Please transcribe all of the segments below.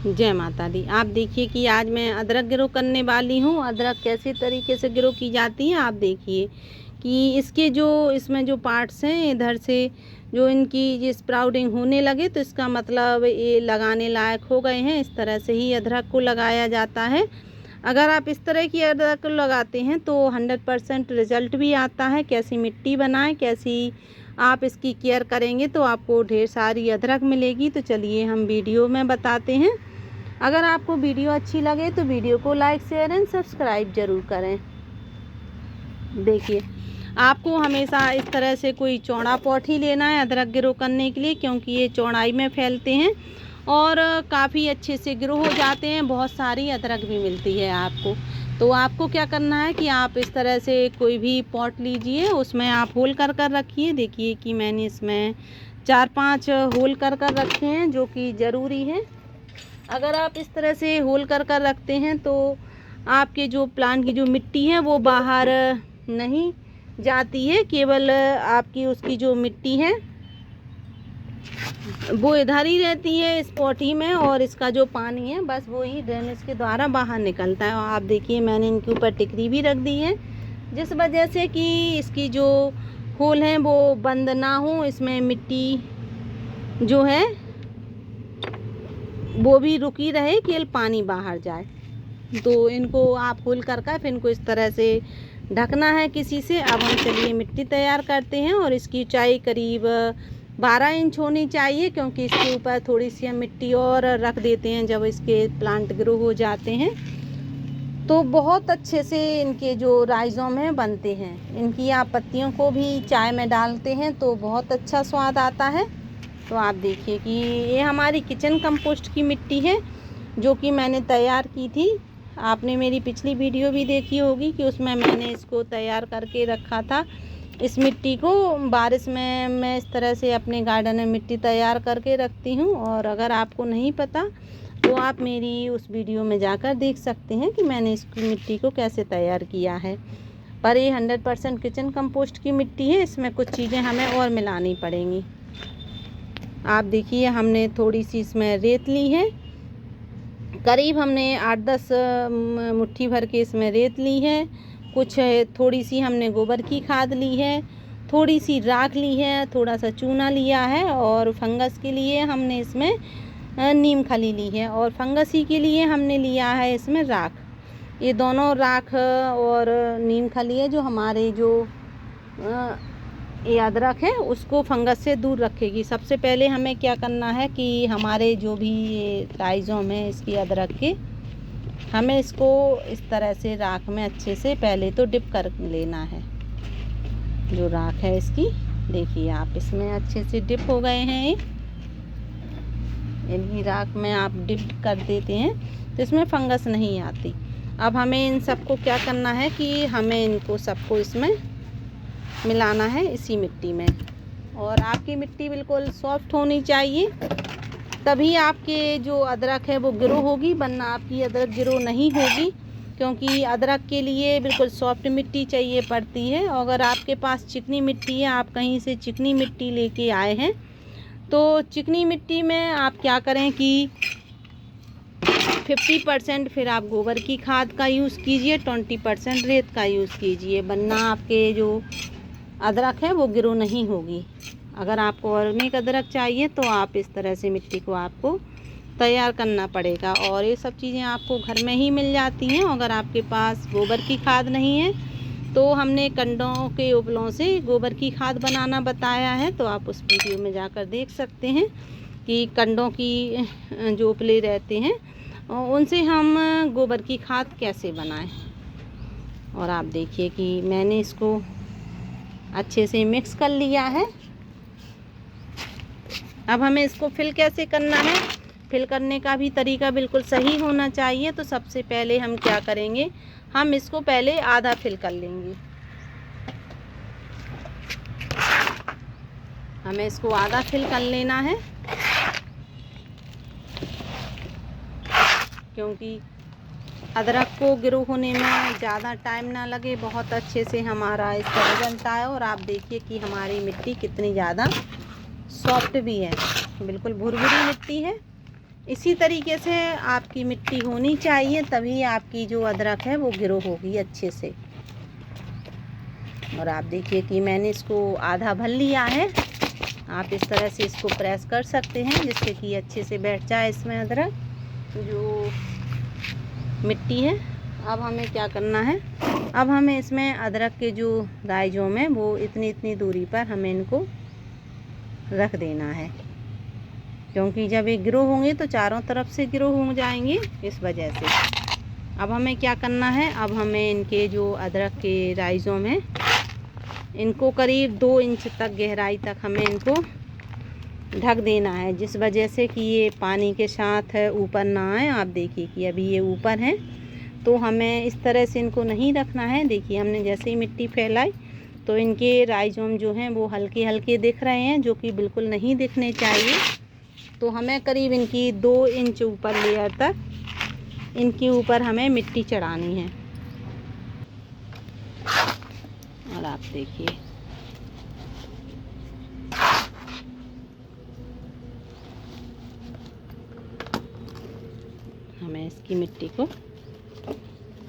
जय माता दी। आप देखिए कि आज मैं अदरक ग्रो करने वाली हूँ। अदरक कैसे तरीके से ग्रो की जाती है, आप देखिए कि इसके जो इसमें जो पार्ट्स हैं, इधर से जो इनकी ये स्प्राउटिंग होने लगे तो इसका मतलब ये लगाने लायक हो गए हैं। इस तरह से ही अदरक को लगाया जाता है। अगर आप इस तरह की अदरक को लगाते हैं तो 100% रिज़ल्ट भी आता है। कैसी मिट्टी बनाएं, कैसी आप इसकी केयर करेंगे तो आपको ढेर सारी अदरक मिलेगी। तो चलिए हम वीडियो में बताते हैं। अगर आपको वीडियो अच्छी लगे तो वीडियो को लाइक शेयर एंड सब्सक्राइब ज़रूर करें। देखिए, आपको हमेशा इस तरह से कोई चौड़ा पॉट ही लेना है अदरक ग्रो करने के लिए, क्योंकि ये चौड़ाई में फैलते हैं और काफ़ी अच्छे से ग्रो हो जाते हैं। बहुत सारी अदरक भी मिलती है आपको। तो आपको क्या करना है कि आप इस तरह से कोई भी पॉट लीजिए, उसमें आप होल कर कर रखिए। देखिए कि मैंने इसमें 4-5 होल कर कर रखे हैं, जो कि ज़रूरी है। अगर आप इस तरह से होल कर कर रखते हैं तो आपके जो प्लांट की जो मिट्टी है वो बाहर नहीं जाती है। केवल आपकी उसकी जो मिट्टी है वो इधर ही रहती है इस पॉटी में, और इसका जो पानी है बस वो ही ड्रेनेज के द्वारा बाहर निकलता है। और आप देखिए मैंने इनके ऊपर टिकरी भी रख दी है, जिस वजह से कि इसकी जो होल हैं वो बंद ना हो, इसमें मिट्टी जो है वो भी रुकी रहे, केवल पानी बाहर जाए। तो इनको आप होल कर फिर इनको इस तरह से ढकना है किसी से। अब हम चलिए मिट्टी तैयार करते हैं, और इसकी ऊंचाई करीब 12 इंच होनी चाहिए, क्योंकि इसके ऊपर थोड़ी सी हम मिट्टी और रख देते हैं जब इसके प्लांट ग्रो हो जाते हैं तो बहुत अच्छे से इनके जो राइजोम हैं बनते हैं। इनकी आप पत्तियों को भी चाय में डालते हैं तो बहुत अच्छा स्वाद आता है। तो आप देखिए कि ये हमारी किचन कंपोस्ट की मिट्टी है, जो कि मैंने तैयार की थी। आपने मेरी पिछली वीडियो भी देखी होगी कि उसमें मैंने इसको तैयार करके रखा था। इस मिट्टी को बारिश में मैं इस तरह से अपने गार्डन में मिट्टी तैयार करके रखती हूँ। और अगर आपको नहीं पता तो आप मेरी उस वीडियो में जाकर देख सकते हैं कि मैंने इस मिट्टी को कैसे तैयार किया है। पर ये 100% किचन कंपोस्ट की मिट्टी है, इसमें कुछ चीज़ें हमें और मिलानी पड़ेंगी। आप देखिए हमने थोड़ी सी इसमें रेत ली है, करीब हमने 8-10 मुट्ठी भर के इसमें रेत ली है। कुछ थोड़ी सी हमने गोबर की खाद ली है, थोड़ी सी राख ली है, थोड़ा सा चूना लिया है, और फंगस के लिए हमने इसमें नीम खली ली है, और फंगसी के लिए हमने लिया है इसमें राख। ये दोनों राख और नीम खली है जो हमारे जो ये अदरक है उसको फंगस से दूर रखेगी। सबसे पहले हमें क्या करना है कि हमारे जो भी ये राइजोम है इसकी अदरक के, हमें इसको इस तरह से राख में अच्छे से पहले तो डिप कर लेना है। जो राख है इसकी देखिए आप इसमें अच्छे से डिप हो गए हैं। इनकी राख में आप डिप कर देते हैं तो इसमें फंगस नहीं आती। अब हमें इन सबको क्या करना है कि हमें इनको सबको इसमें मिलाना है इसी मिट्टी में। और आपकी मिट्टी बिल्कुल सॉफ्ट होनी चाहिए, तभी आपके जो अदरक है वो ग्रो होगी, वरना आपकी अदरक ग्रो नहीं होगी। क्योंकि अदरक के लिए बिल्कुल सॉफ्ट मिट्टी चाहिए पड़ती है। और अगर आपके पास चिकनी मिट्टी है, आप कहीं से चिकनी मिट्टी लेके आए हैं, तो चिकनी मिट्टी में आप क्या करें कि 50% फिर आप गोबर की खाद का यूज़ कीजिए, 20% रेत का यूज़ कीजिए, वरना आपके जो अदरक है वो ग्रो नहीं होगी। अगर आपको ऑर्गेनिक अदरक चाहिए तो आप इस तरह से मिट्टी को आपको तैयार करना पड़ेगा। और ये सब चीज़ें आपको घर में ही मिल जाती हैं। अगर आपके पास गोबर की खाद नहीं है तो हमने कंडों के उपलों से गोबर की खाद बनाना बताया है, तो आप उस वीडियो में जाकर देख सकते हैं कि कंडों की जो उपले रहते हैं उनसे हम गोबर की खाद कैसे बनाएं। और आप देखिए कि मैंने इसको अच्छे से मिक्स कर लिया है। अब हमें इसको फिल कैसे करना है, फिल करने का भी तरीका बिल्कुल सही होना चाहिए। तो सबसे पहले हम क्या करेंगे, हम इसको पहले आधा फिल कर लेंगे। हमें इसको आधा फिल कर लेना है, क्योंकि अदरक को ग्रो होने में ज़्यादा टाइम ना लगे, बहुत अच्छे से हमारा इसका बनता है। और आप देखिए कि हमारी मिट्टी कितनी ज़्यादा सॉफ्ट भी है, बिल्कुल भुरभुरी मिट्टी है। इसी तरीके से आपकी मिट्टी होनी चाहिए, तभी आपकी जो अदरक है वो ग्रो होगी अच्छे से। और आप देखिए कि मैंने इसको आधा भर लिया है। आप इस तरह से इसको प्रेस कर सकते हैं जिससे कि अच्छे से बैठ जाए इसमें अदरक जो मिट्टी है। अब हमें क्या करना है, अब हमें इसमें अदरक के जो राइजोम है वो इतनी इतनी दूरी पर हमें इनको रख देना है, क्योंकि जब ये ग्रो होंगे तो चारों तरफ से ग्रो हो जाएंगे, इस वजह से। अब हमें क्या करना है, अब हमें इनके जो अदरक के राइजोम हैं इनको करीब 2 इंच तक गहराई तक हमें इनको ढक देना है, जिस वजह से कि ये पानी के साथ ऊपर ना आए। आप देखिए कि अभी ये ऊपर हैं, तो हमें इस तरह से इनको नहीं रखना है। देखिए हमने जैसे ही मिट्टी फैलाई तो इनके राइजोम जो हैं वो हल्के हल्के दिख रहे हैं, जो कि बिल्कुल नहीं दिखने चाहिए। तो हमें करीब इनकी 2 इंच ऊपर लेयर तक इनके ऊपर हमें मिट्टी चढ़ानी है। और आप देखिए हमें इसकी मिट्टी को,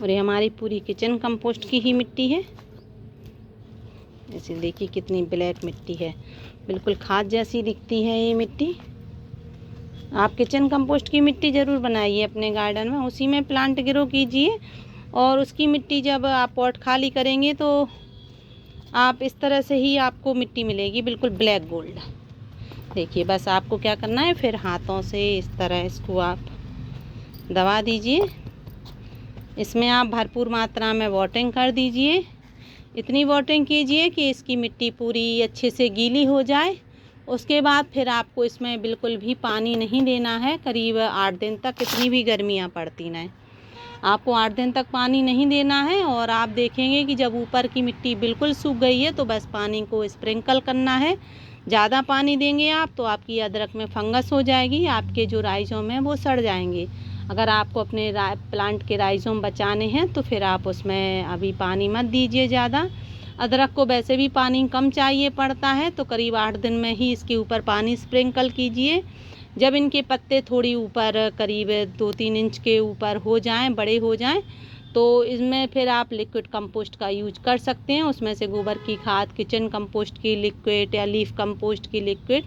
और ये हमारी पूरी किचन कंपोस्ट की ही मिट्टी है। ऐसे देखिए कितनी ब्लैक मिट्टी है, बिल्कुल खाद जैसी दिखती है ये मिट्टी। आप किचन कंपोस्ट की मिट्टी ज़रूर बनाइए अपने गार्डन में, उसी में प्लांट ग्रो कीजिए। और उसकी मिट्टी जब आप पॉट खाली करेंगे तो आप इस तरह से ही आपको मिट्टी मिलेगी, बिल्कुल ब्लैक गोल्ड। देखिए बस आपको क्या करना है, फिर हाथों से इस तरह इसको आप दबा दीजिए। इसमें आप भरपूर मात्रा में वाटरिंग कर दीजिए। इतनी वाटरिंग कीजिए कि इसकी मिट्टी पूरी अच्छे से गीली हो जाए। उसके बाद फिर आपको इसमें बिल्कुल भी पानी नहीं देना है, करीब 8 दिन तक, कितनी भी गर्मियाँ पड़ती ना, आपको 8 दिन तक पानी नहीं देना है। और आप देखेंगे कि जब ऊपर की मिट्टी बिल्कुल सूख गई है तो बस पानी को स्प्रिंकल करना है। ज़्यादा पानी देंगे आप तो आपकी अदरक में फंगस हो जाएगी, आपके जो राइजोम हैं वो सड़ जाएंगे। अगर आपको अपने प्लांट के राइजोम बचाने हैं तो फिर आप उसमें अभी पानी मत दीजिए ज़्यादा। अदरक को वैसे भी पानी कम चाहिए पड़ता है, तो करीब 8 दिन में ही इसके ऊपर पानी स्प्रिंकल कीजिए। जब इनके पत्ते थोड़ी ऊपर करीब 2-3 इंच के ऊपर हो जाएं, बड़े हो जाएं, तो इसमें फिर आप लिक्विड कंपोस्ट का यूज कर सकते हैं। उसमें से गोबर की खाद, किचन कंपोस्ट की लिक्विड या लीफ कंपोस्ट की लिक्विड,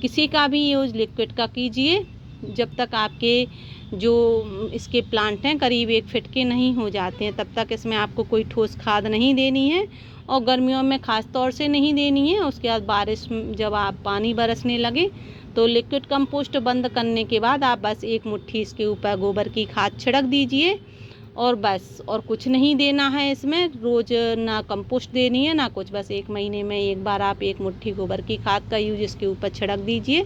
किसी का भी यूज लिक्विड का कीजिए। जब तक आपके जो इसके प्लांट हैं करीब 1 फीट के नहीं हो जाते हैं, तब तक इसमें आपको कोई ठोस खाद नहीं देनी है, और गर्मियों में ख़ास तौर से नहीं देनी है। उसके बाद बारिश जब आप पानी बरसने लगे तो लिक्विड कंपोस्ट बंद करने के बाद आप बस 1 मुट्ठी इसके ऊपर गोबर की खाद छिड़क दीजिए, और बस और कुछ नहीं देना है इसमें। रोज़ ना कंपोस्ट देनी है ना कुछ, बस 1 महीने में 1 बार आप 1 मुट्ठी गोबर की खाद का यूज इसके ऊपर छिड़क दीजिए,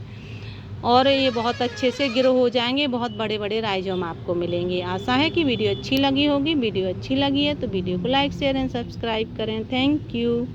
और ये बहुत अच्छे से ग्रो हो जाएंगे। बहुत बड़े बड़े राइजोम आपको मिलेंगे। आशा है कि वीडियो अच्छी लगी होगी। वीडियो अच्छी लगी है तो वीडियो को लाइक, शेयर एंड सब्सक्राइब करें। Thank you.